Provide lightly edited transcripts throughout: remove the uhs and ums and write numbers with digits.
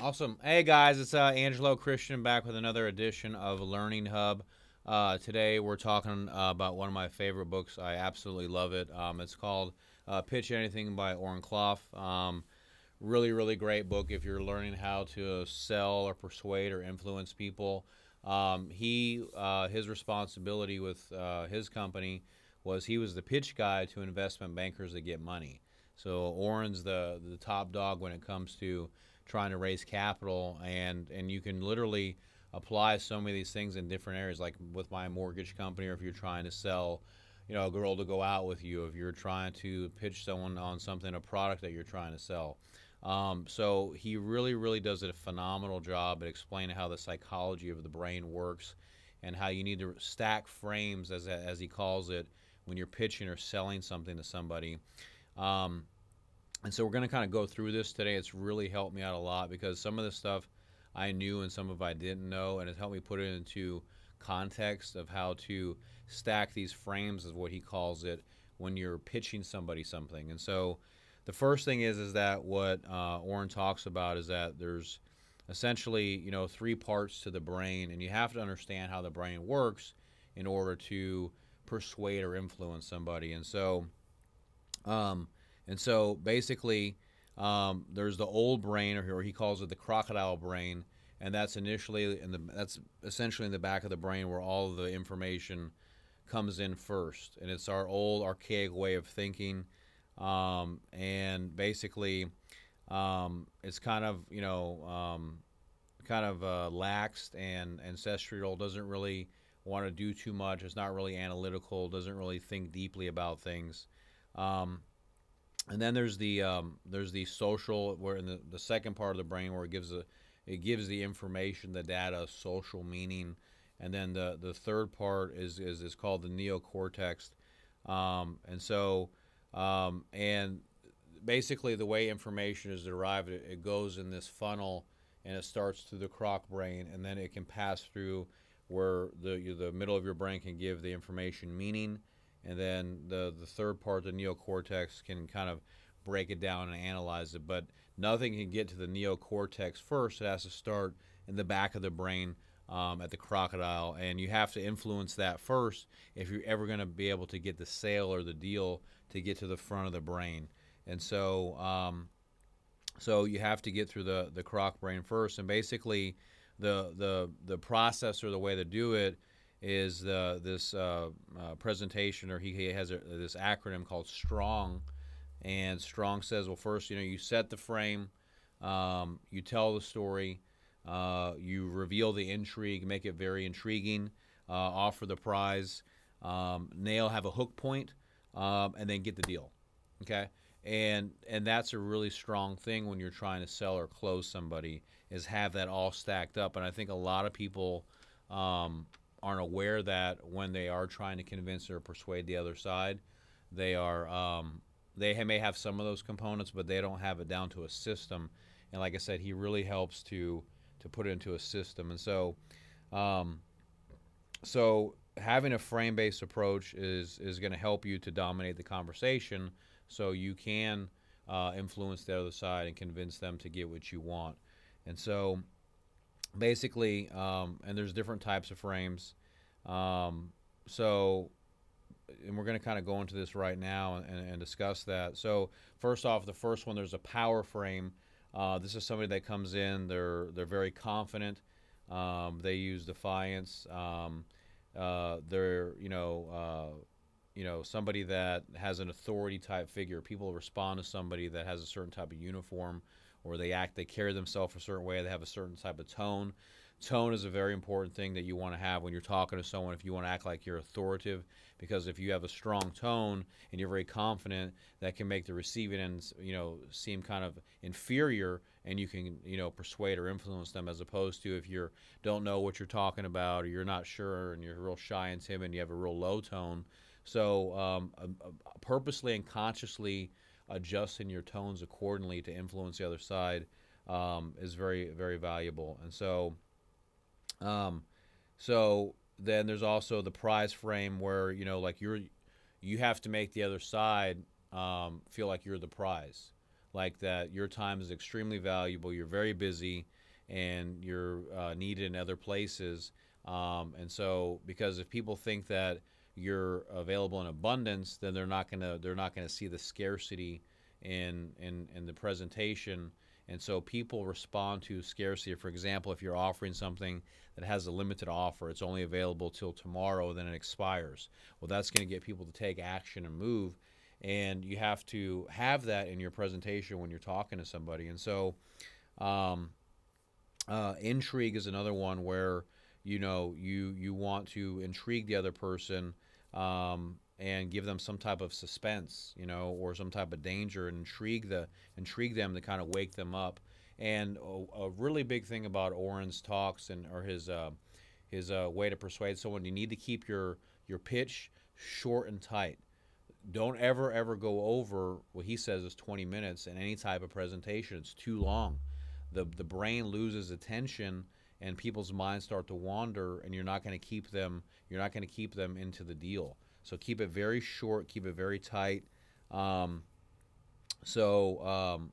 Awesome. Hey guys, it's Angelo Christian back with another edition of Learning Hub. Today we're talking about one of my favorite books. I absolutely love it. It's called Pitch Anything by Oren Klaff. Really, really great book if you're learning how to sell or persuade or influence people. His responsibility with his company was he was the pitch guy to investment bankers that get money. So Oren's the top dog when it comes to trying to raise capital, and you can literally apply so many of these things in different areas, like with my mortgage company, or if you're trying to sell, a girl to go out with you, if you're trying to pitch someone on something, a product that you're trying to sell. So he really, really does a phenomenal job at explaining how the psychology of the brain works and how you need to stack frames, as he calls it, when you're pitching or selling something to somebody. And so we're going to kind of go through this today. It's really helped me out a lot because some of the stuff I knew and some of I didn't know, and it's helped me put it into context of how to stack these frames, is what he calls it, when you're pitching somebody something. And so the first thing is that what Oren talks about is that there's essentially, three parts to the brain, and you have to understand how the brain works in order to persuade or influence somebody. And so basically, there's the old brain, or he calls it the crocodile brain, and that's essentially in the back of the brain where all of the information comes in first, and it's our old archaic way of thinking, and basically, it's kind of laxed and ancestral. Doesn't really want to do too much. It's not really analytical. Doesn't really think deeply about things. And then there's the social, where in the second part of the brain, where it gives the information, the data, social meaning. And then the third part is called the neocortex. And basically the way information is derived, it goes in this funnel, and it starts through the croc brain, and then it can pass through where the middle of your brain can give the information meaning. And then the third part, the neocortex, can kind of break it down and analyze it. But nothing can get to the neocortex first. It has to start in the back of the brain, at the crocodile. And you have to influence that first if you're ever going to be able to get the sale or the deal to get to the front of the brain. And so you have to get through the croc brain first. And basically the process, or the way to do it, is this presentation, or he has this acronym called STRONG. And STRONG says, well, first, you set the frame, you tell the story, you reveal the intrigue, make it very intriguing, offer the prize, have a hook point, and then get the deal. Okay, and that's a really strong thing when you're trying to sell or close somebody, is have that all stacked up. And I think a lot of people aren't aware that when they are trying to convince or persuade the other side, they may have some of those components, but they don't have it down to a system. And like I said, he really helps to put it into a system. And so having a frame-based approach is going to help you to dominate the conversation, so you can influence the other side and convince them to get what you want. And so basically, and there's different types of frames. And we're going to kind of go into this right now and discuss that. So first off, the first one, there's a power frame. This is somebody that comes in, they're very confident. They use defiance. They're somebody that has an authority type figure. People respond to somebody that has a certain type of uniform, or they carry themselves a certain way. They have a certain type of tone. Tone is a very important thing that you want to have when you're talking to someone, if you want to act like you're authoritative, because if you have a strong tone and you're very confident, that can make the receiving end, seem kind of inferior, and you can, persuade or influence them, as opposed to if you don't know what you're talking about, or you're not sure, and you're real shy and timid, and you have a real low tone. So purposely and consciously adjusting your tones accordingly to influence the other side is very, very valuable. And so then there's also the prize frame, where you have to make the other side feel like you're the prize. like that your time is extremely valuable, you're very busy, and you're needed in other places. And so, because if people think that you're available in abundance, then they're not gonna see the scarcity in the presentation. And so people respond to scarcity. For example, if you're offering something that has a limited offer, it's only available till tomorrow, then it expires. Well, that's going to get people to take action and move. And you have to have that in your presentation when you're talking to somebody. And so, um, intrigue is another one where you want to intrigue the other person, and give them some type of suspense, or some type of danger, and intrigue them to kind of wake them up. And a really big thing about Oren's talks or his way to persuade someone, you need to keep your pitch short and tight. Don't ever go over what he says is 20 minutes in any type of presentation. It's too long. The brain loses attention, and people's minds start to wander, and you're not going to keep them into the deal. So keep it very short, keep it very tight. Um, so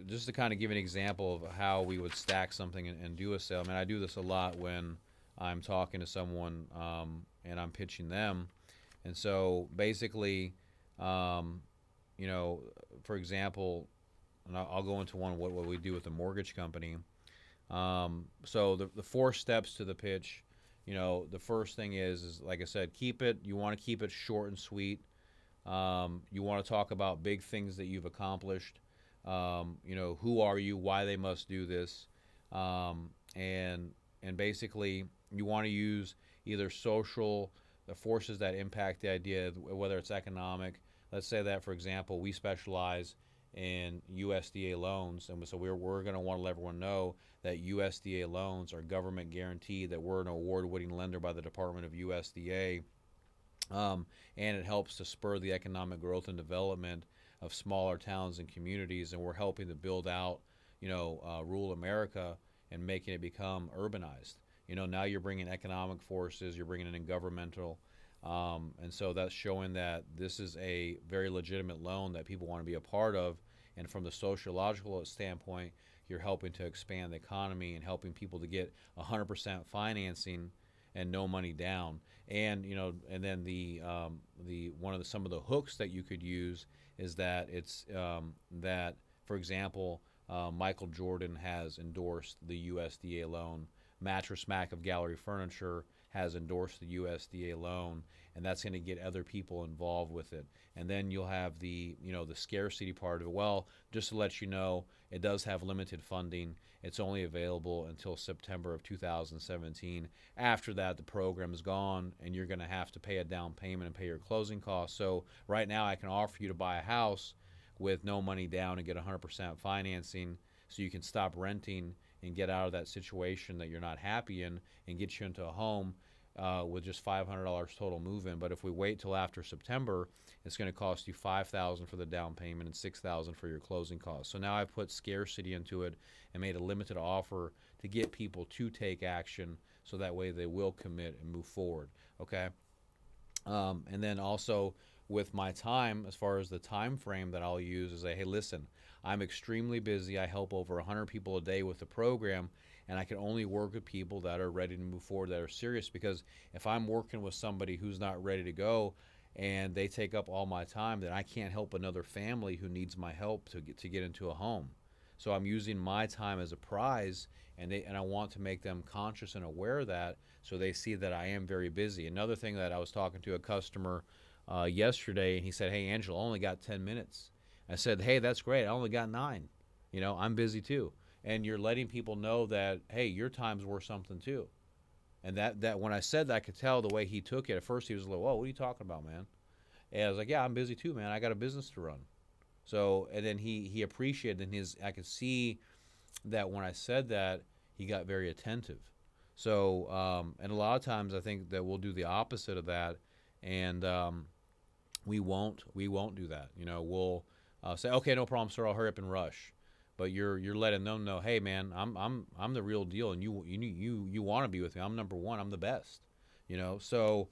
just to kind of give an example of how we would stack something and do a sale. I mean, I do this a lot when I'm talking to someone, and I'm pitching them. And so basically, um, for example, and I'll go into what we do with the mortgage company. So the four steps to the pitch, the first thing is like I said, you want to keep it short and sweet. You want to talk about big things that you've accomplished. Who are you, why they must do this. And basically you want to use either social the forces that impact the idea, whether it's economic. Let's say that, for example, we specialize in USDA loans, and so we're going to want to let everyone know that USDA loans are government guaranteed, that we're an award-winning lender by the Department of USDA, and it helps to spur the economic growth and development of smaller towns and communities, and we're helping to build out, rural America and making it become urbanized. Now you're bringing economic forces, you're bringing in governmental, and so that's showing that this is a very legitimate loan that people want to be a part of. And from the sociological standpoint, you're helping to expand the economy and helping people to get 100% financing and no money down. And and then some of the hooks that you could use is that it's that, for example, Michael Jordan has endorsed the USDA loan. Mattress Mac of Gallery Furniture has endorsed the USDA loan, and that's going to get other people involved with it. And then you'll have the scarcity part of it. Well, just to let you know, it does have limited funding. It's only available until September of 2017. After that, the program is gone, and you're going to have to pay a down payment and pay your closing costs. So right now, I can offer you to buy a house with no money down and get 100% financing, so you can stop renting and get out of that situation that you're not happy in, and get you into a home with just $500 total move-in. But if we wait till after September, it's going to cost you $5,000 for the down payment and $6,000 for your closing costs. So now I've put scarcity into it and made a limited offer to get people to take action, so that way they will commit and move forward. Okay. And then also with my time, as far as the time frame that I'll use, is hey, listen, I'm extremely busy. I help over 100 people a day with the program, and I can only work with people that are ready to move forward, that are serious. Because if I'm working with somebody who's not ready to go and they take up all my time, then I can't help another family who needs my help to get into a home. So I'm using my time as a prize, and I want to make them conscious and aware of that, so they see that I am very busy. Another thing, that I was talking to a customer yesterday, and he said, "Hey, Angela, I only got 10 minutes." I said, "Hey, that's great. I only got 9. I'm busy too." And you're letting people know that, hey, your time's worth something too. And that when I said that, I could tell the way he took it. At first, he was like, "Whoa, what are you talking about, man?" And I was like, "Yeah, I'm busy too, man. I got a business to run." So, and then he appreciated, and I could see that when I said that, he got very attentive. So, and a lot of times I think that we'll do the opposite of that, and we won't do that. We'll say, "Okay, no problem, sir. I'll hurry up and rush." But you're letting them know, "Hey, man, I'm the real deal, and you want to be with me. I'm number one. I'm the best." So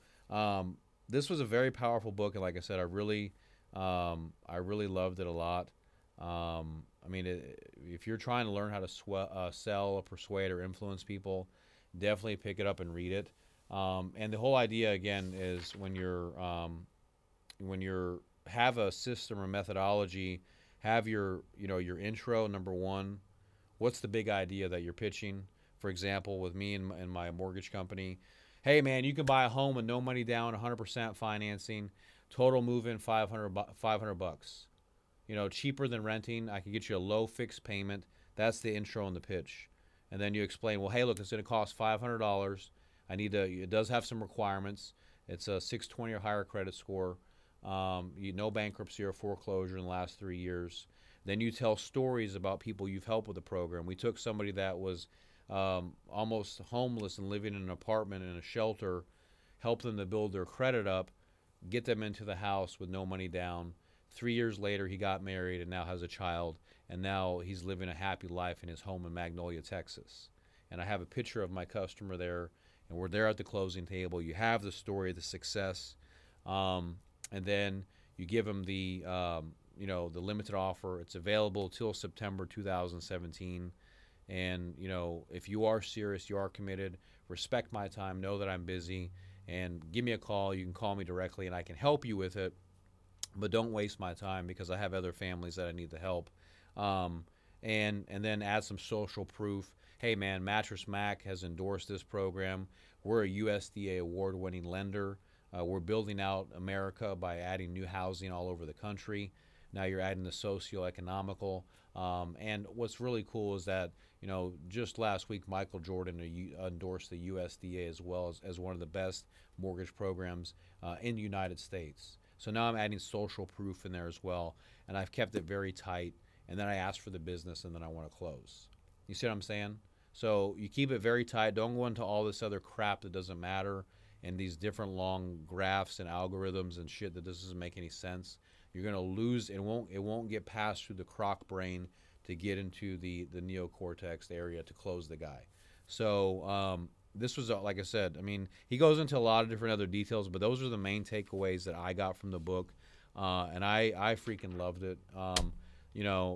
this was a very powerful book, and like I said, I really loved it a lot. I mean, if you're trying to learn how to sell, persuade, or influence people, definitely pick it up and read it. And the whole idea again is when you're have a system or methodology, have your intro number one. What's the big idea that you're pitching? For example, with me and my mortgage company, hey man, you can buy a home with no money down, 100% financing, total move-in 500 bucks. Cheaper than renting. I can get you a low fixed payment. That's the intro and the pitch. And then you explain, well, hey, look, it's going to cost $500. It does have some requirements. It's a 620 or higher credit score. No bankruptcy or foreclosure in the last 3 years. Then you tell stories about people you've helped with the program. We took somebody that was almost homeless and living in an apartment in a shelter, helped them to build their credit up, get them into the house with no money down. 3 years later, he got married and now has a child, and now he's living a happy life in his home in Magnolia, Texas. And I have a picture of my customer there, and we're there at the closing table. You have the story of the success, and then you give him the the limited offer. It's available till September 2017. And if you are serious, you are committed, respect my time, know that I'm busy, and give me a call. You can call me directly, and I can help you with it. But don't waste my time because I have other families that I need to help. And then add some social proof. Hey man, Mattress Mac has endorsed this program. We're a USDA award-winning lender. We're building out America by adding new housing all over the country. Now you're adding the socioeconomical. And what's really cool is that, just last week, Michael Jordan endorsed the USDA as well as one of the best mortgage programs in the United States. So now I'm adding social proof in there as well. And I've kept it very tight. And then I ask for the business, and then I want to close. You see what I'm saying? So you keep it very tight. Don't go into all this other crap that doesn't matter and these different long graphs and algorithms and shit that doesn't make any sense. You're going to lose. It won't get passed through the croc brain to get into the neocortex area to close the guy. So this was, like I said, I mean, he goes into a lot of different other details, but those are the main takeaways that I got from the book. And I freaking loved it.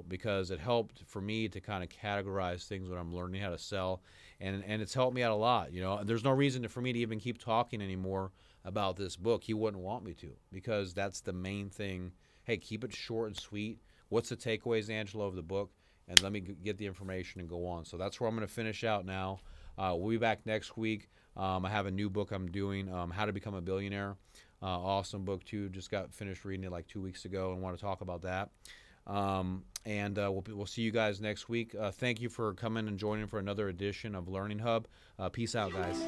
Because it helped for me to kind of categorize things when I'm learning how to sell, and it's helped me out a lot. There's no reason for me to even keep talking anymore about this book. He wouldn't want me to, because that's the main thing. Hey, keep it short and sweet. What's the takeaways, Angelo, of the book? And let me get the information and go on. So that's where I'm going to finish out now. We'll be back next week. I have a new book I'm doing, How to Become a Billionaire. Awesome book, too. Just got finished reading it like 2 weeks ago and want to talk about that. We'll see you guys next week. Thank you for coming and joining for another edition of Learning Hub. Peace out, guys.